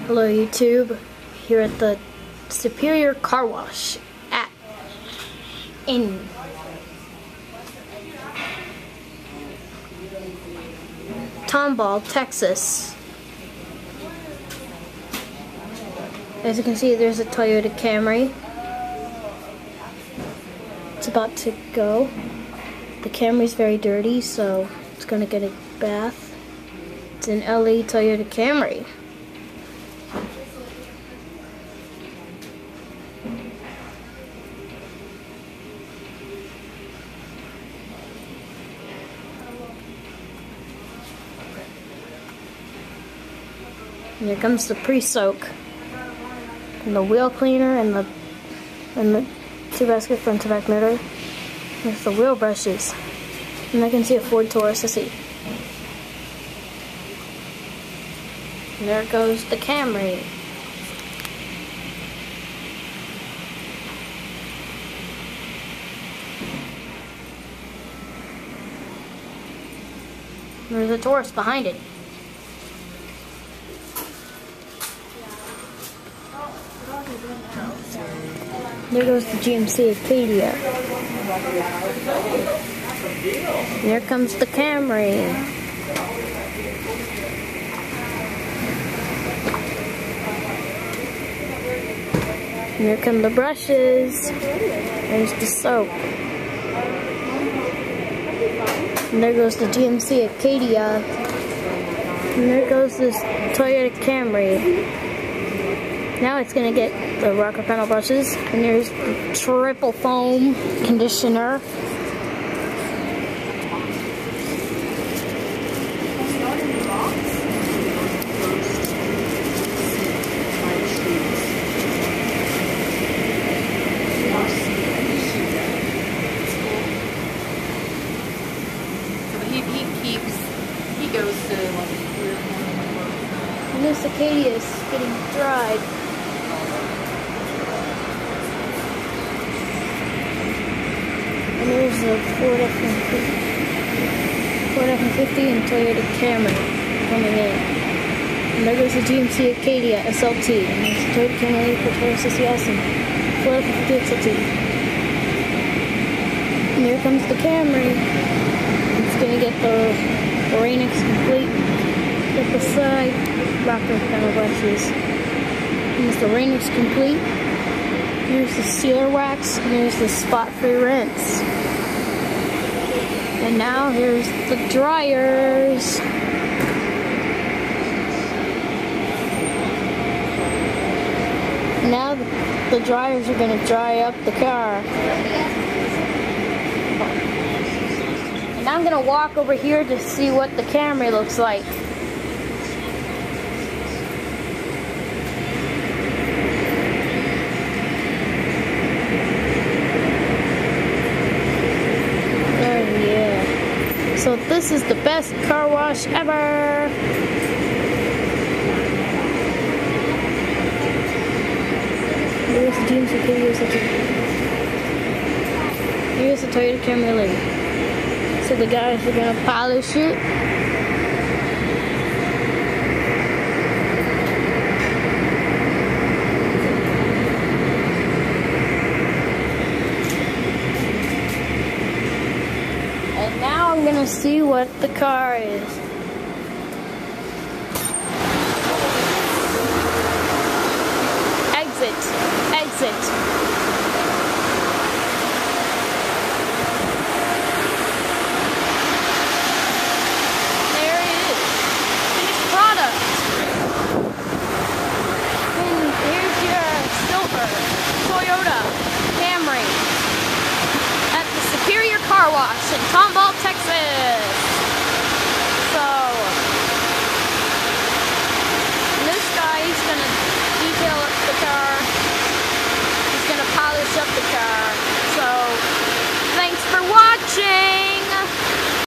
Hello YouTube, here at the Superior Car Wash in Tomball, Texas. As you can see, there's a Toyota Camry. It's about to go. The Camry's very dirty, so it's gonna get a bath. It's an LE Toyota Camry. And here comes the pre-soak, and the wheel cleaner, and the two basket front to back motor. There's the wheel brushes, and I can see a Ford Taurus. Let's see. And there goes the Camry. There's a Taurus behind it. There goes the GMC Acadia. Here comes the Camry. And here come the brushes. There's the soap. And there goes the GMC Acadia. And there goes this Toyota Camry. Now it's going to get the rocker panel brushes, and there's the triple foam conditioner. He goes to and this Acadia is getting dried. And there's the Ford F-150 and Toyota Camry coming in. And there goes the GMC Acadia SLT. And there's the Toyota Camry for Taurus SES and Ford F-150 XLT. And here comes the Camry. It's going to get the Rain-X complete. Get the side rocker panel brushes. And it's the Rain-X complete. Here's the sealer wax, and here's the spot-free rinse. And now here's the dryers. Now the dryers are going to dry up the car. And I'm going to walk over here to see what the Camry looks like. So this is the best car wash ever. Here's the GMC Acadia. Here's the Toyota Camry. So the guys are gonna polish it. Now I'm gonna see what the car is. Exit. There it is. Finished product. And here's your silver Toyota Camry at the Superior Car Wash in Tomball, Texas.